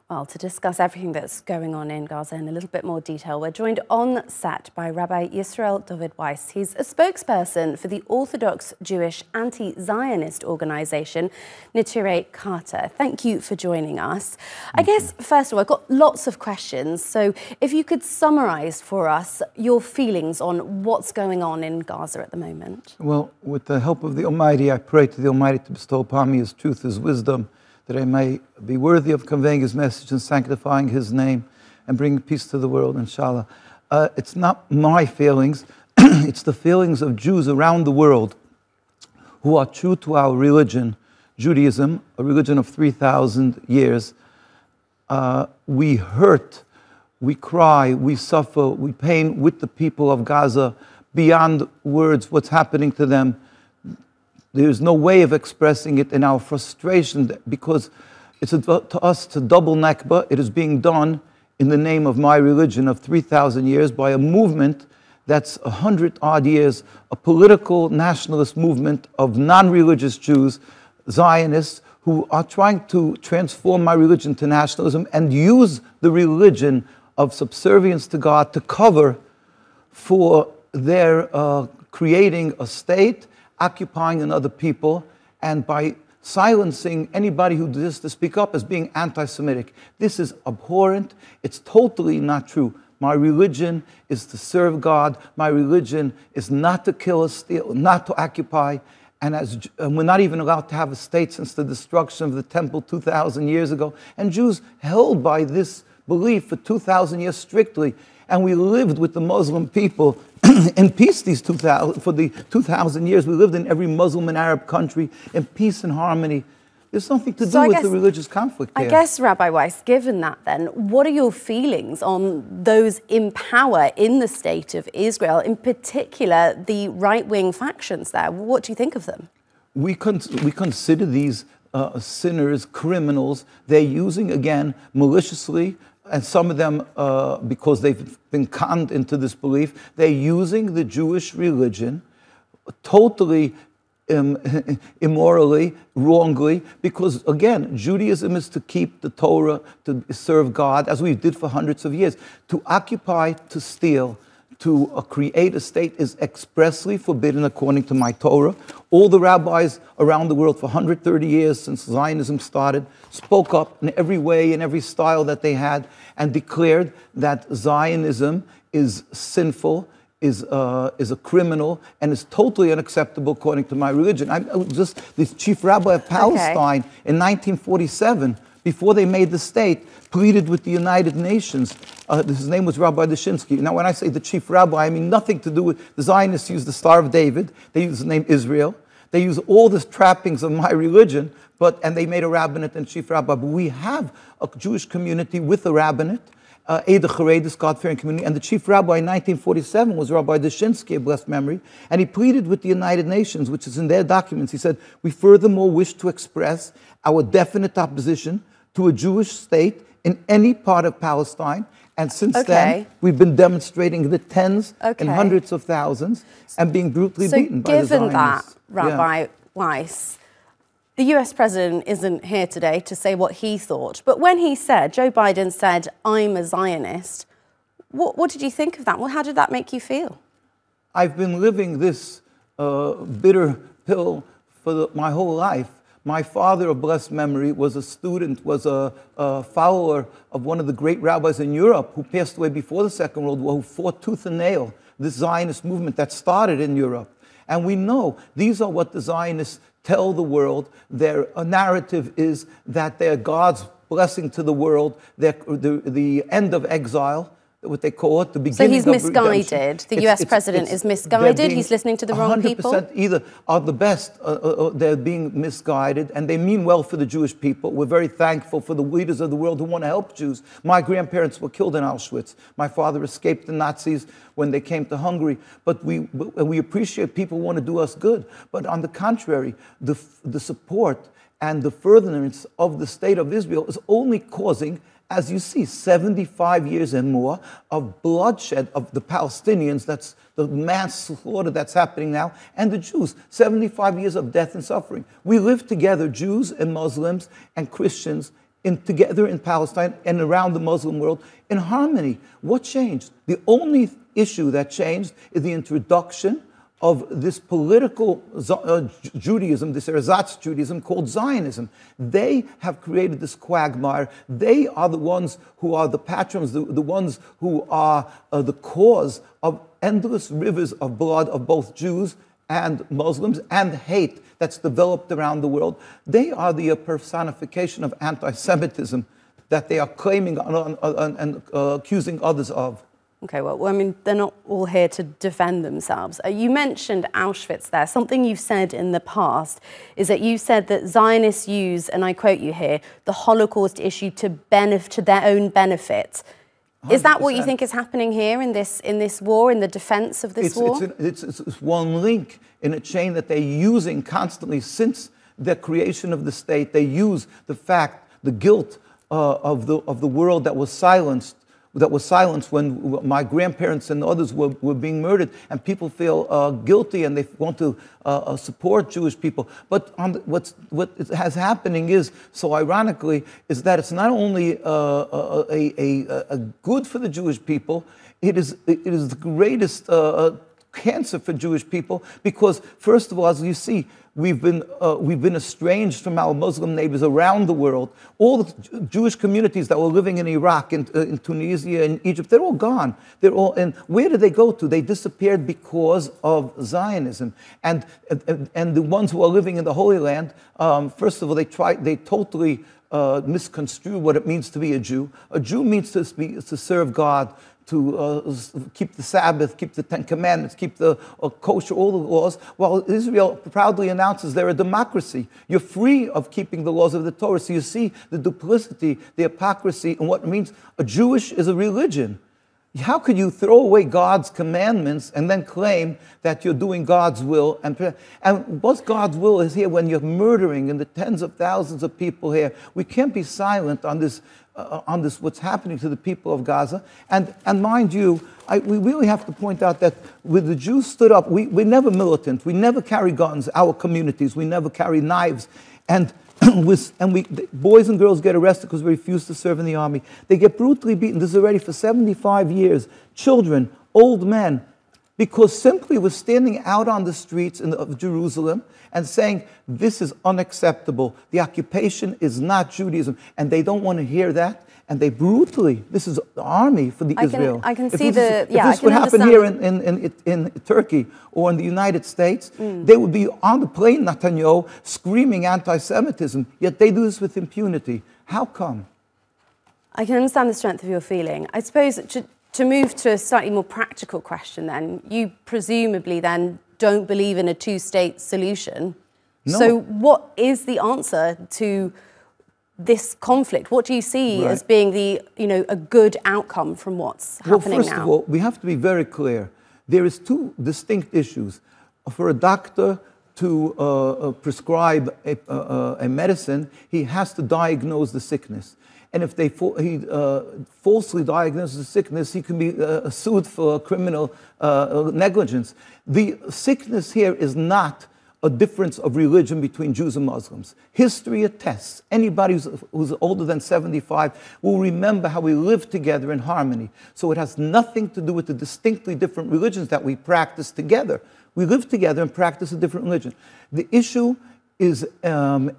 Well, to discuss everything that's going on in Gaza in a little bit more detail, we're joined on set by Rabbi Yisrael David Weiss. He's a spokesperson for the Orthodox Jewish anti-Zionist organisation, Neturei Karta. Thank you for joining us. I guess, first of all, I've got lots of questions, so if you could summarise for us your feelings on what's going on in Gaza at the moment. Well, with the help of the Almighty, I pray to the Almighty to bestow upon me His truth, His wisdom, that I may be worthy of conveying His message and sanctifying His name and bringing peace to the world, inshallah. It's not my feelings, it's the feelings of Jews around the world who are true to our religion, Judaism, a religion of 3,000 years. We hurt, we cry, we suffer, we pain with the people of Gaza beyond words, what's happening to them. There's no way of expressing it in our frustration, because it's to us to double Nakba. It is being done in the name of my religion of 3,000 years by a movement that's 100-odd years, a political nationalist movement of non-religious Jews, Zionists, who are trying to transform my religion to nationalism and use the religion of subservience to God to cover for their creating a state, occupying another people, and by silencing anybody who dares to speak up as being anti-Semitic. This is abhorrent. It's totally not true. My religion is to serve God. My religion is not to kill or steal, not to occupy. And we're not even allowed to have a state since the destruction of the temple 2,000 years ago. And Jews held by this belief for 2,000 years strictly. And we lived with the Muslim people in peace for the 2,000 years. We lived in every Muslim and Arab country in peace and harmony. There's nothing to do with the religious conflict there. I guess, Rabbi Weiss, given that then, what are your feelings on those in power in the state of Israel, in particular the right-wing factions there? What do you think of them? We consider these sinners, criminals. They're using, again, maliciously, and some of them, because they've been conned into this belief, they're using the Jewish religion totally immorally, wrongly, because, again, Judaism is to keep the Torah, to serve God, as we did for hundreds of years. To occupy, to steal, to create a state is expressly forbidden according to my Torah. All the rabbis around the world for 130 years since Zionism started spoke up in every way, in every style that they had, and declared that Zionism is sinful, is a criminal, and is totally unacceptable according to my religion. The chief rabbi of Palestine in 1947, before they made the state, pleaded with the United Nations. His name was Rabbi Dushinsky. Now, when I say the chief rabbi, I mean nothing to do with the Zionists. Use the Star of David. They use the name Israel. They use all the trappings of my religion, and they made a rabbinate and chief rabbi. But we have a Jewish community with a rabbinate, Eda Charedis, God-fearing community, and the chief rabbi in 1947 was Rabbi Dushinsky, of blessed memory, and he pleaded with the United Nations, which is in their documents. He said, "We furthermore wish to express our definite opposition to a Jewish state in any part of Palestine." And since then, we've been demonstrating the tens and hundreds of thousands and being brutally beaten by the Zionists. Given that, Rabbi Weiss, the US president isn't here today to say what he thought, but when Joe Biden said, "I'm a Zionist," what did you think of that? Well, how did that make you feel? I've been living this bitter pill for my whole life. My father, of blessed memory, was a student, was a follower of one of the great rabbis in Europe who passed away before the Second World War, who fought tooth and nail this Zionist movement that started in Europe. And we know these are what the Zionists tell the world. Their narrative is that they're God's blessing to the world, the end of exile, what they call it, the beginning of So he's misguided. The US president is misguided. He's listening to the wrong people. 100% either are the best. They're being misguided, and they mean well for the Jewish people. We're very thankful for the leaders of the world who want to help Jews. My grandparents were killed in Auschwitz. My father escaped the Nazis when they came to Hungary. But we appreciate people who want to do us good. But on the contrary, the support and the furtherance of the state of Israel is only causing, as you see, 75 years and more of bloodshed of the Palestinians. That's the mass slaughter that's happening now. And the Jews, 75 years of death and suffering. We live together, Jews and Muslims and Christians, together in Palestine and around the Muslim world in harmony. What changed? The only issue that changed is the introduction of this political Judaism, this ersatz Judaism called Zionism. They have created this quagmire. They are the ones who are the patrons, the ones who are the cause of endless rivers of blood of both Jews and Muslims and hate that's developed around the world. They are the personification of anti-Semitism that they are claiming and accusing others of. Okay, well, I mean, they're not all here to defend themselves. You mentioned Auschwitz there. Something you've said in the past is that you said that Zionists use, and I quote you here, the Holocaust issue to their own benefit. 100%. Is that what you think is happening here in this war, in the defense of this war? It's one link in a chain that they're using constantly since the creation of the state. They use the fact, the guilt of the world that was silenced when my grandparents and others were being murdered, and people feel guilty and they want to support Jewish people. But what has happening is, so ironically, is that it's not only a good for the Jewish people, it is the greatest cancer for Jewish people, because first of all, as you see, we've been estranged from our Muslim neighbors around the world. All the Jewish communities that were living in Iraq, in Tunisia, in Egypt, they're all gone. And where did they go to? They disappeared because of Zionism. And the ones who are living in the Holy Land, first of all, they totally misconstrue what it means to be a Jew. A Jew means to serve God, to keep the Sabbath, keep the Ten Commandments, keep the kosher, all the laws, while Israel proudly announces they're a democracy. You're free of keeping the laws of the Torah. So you see the duplicity, the hypocrisy, and what it means. A Jewish is a religion. How could you throw away God's commandments and then claim that you're doing God's will? And what God's will is here when you're murdering in the tens of thousands of people here. We can't be silent on this, what's happening to the people of Gaza. And mind you, we really have to point out that when the Jews stood up, we're never militant. We never carry guns, our communities. We never carry knives. And boys and girls get arrested because we refuse to serve in the army. They get brutally beaten. This is already for 75 years. Children, old men, because simply we're standing out on the streets of Jerusalem and saying, this is unacceptable. The occupation is not Judaism. And they don't want to hear that. And they brutally, this is the army for Israel. I can see the, yeah, if this would happen here in Turkey or in the United States, they would be on the plane, Netanyahu, screaming anti-Semitism, yet they do this with impunity. How come? I can understand the strength of your feeling. I suppose to move to a slightly more practical question then, you presumably then don't believe in a two-state solution. No. So what is the answer to this conflict? What do you see as being a good outcome from what's happening now? Well, first of all, we have to be very clear. There is two distinct issues. For a doctor to prescribe a medicine, he has to diagnose the sickness. And if he falsely diagnoses the sickness, he can be sued for criminal negligence. The sickness here is not a difference of religion between Jews and Muslims. History attests. Anybody who's older than 75 will remember how we lived together in harmony. So it has nothing to do with the distinctly different religions that we practice together. We live together and practice a different religion. The issue is an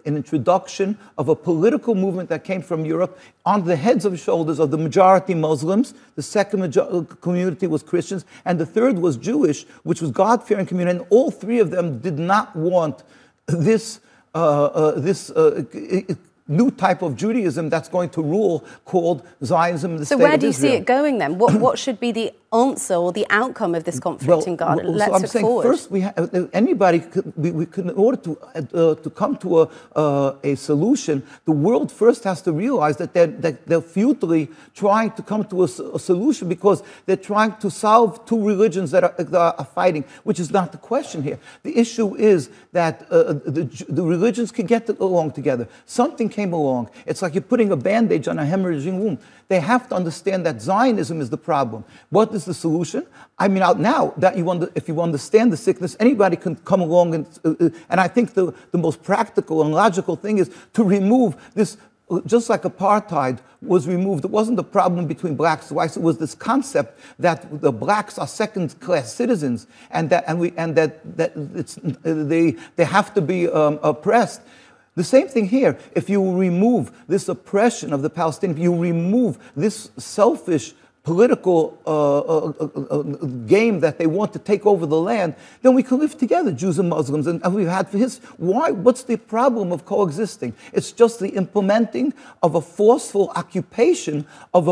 introduction of a political movement that came from Europe on the heads and shoulders of the majority Muslims. The second community was Christians, and the third was Jewish, which was God-fearing community. And all three of them did not want this new type of Judaism that's going to rule, called Zionism. The so where do you see it going then? What should be the answer or the outcome of this conflict in Gaza? Let's look forward. First, in order to come to a solution, the world first has to realize that they're futilely trying to come to a solution, because they're trying to solve two religions that are fighting, which is not the question here. The issue is that the religions can get along together. Something came along. It's like you're putting a bandage on a hemorrhaging wound. They have to understand that Zionism is the problem. What is the solution? I mean, now that if you understand the sickness, anybody can come along and I think the most practical and logical thing is to remove this. Just like apartheid was removed, it wasn't the problem between blacks and whites. It was this concept that the blacks are second-class citizens, and that they have to be oppressed. The same thing here. If you remove this oppression of the Palestinians, you remove this selfish political game that they want to take over the land, then we can live together, Jews and Muslims. And we've had for what's the problem of coexisting? It's just the implementing of a forceful occupation of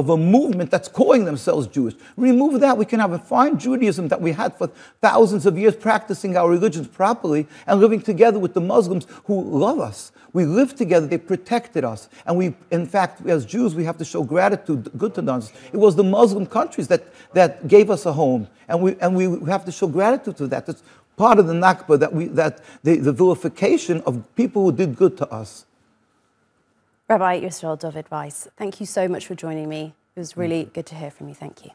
a movement that's calling themselves Jewish. Remove that, we can have a fine Judaism that we had for thousands of years, practicing our religions properly and living together with the Muslims who love us. We live together, they protected us. And we, in fact, as Jews, we have to show gratitude, good to us. It was the Muslim countries that gave us a home. And we have to show gratitude to that. It's part of the Nakba, the vilification of people who did good to us. Rabbi Yisrael David Weiss, thank you so much for joining me. It was really good to hear from you. Thank you.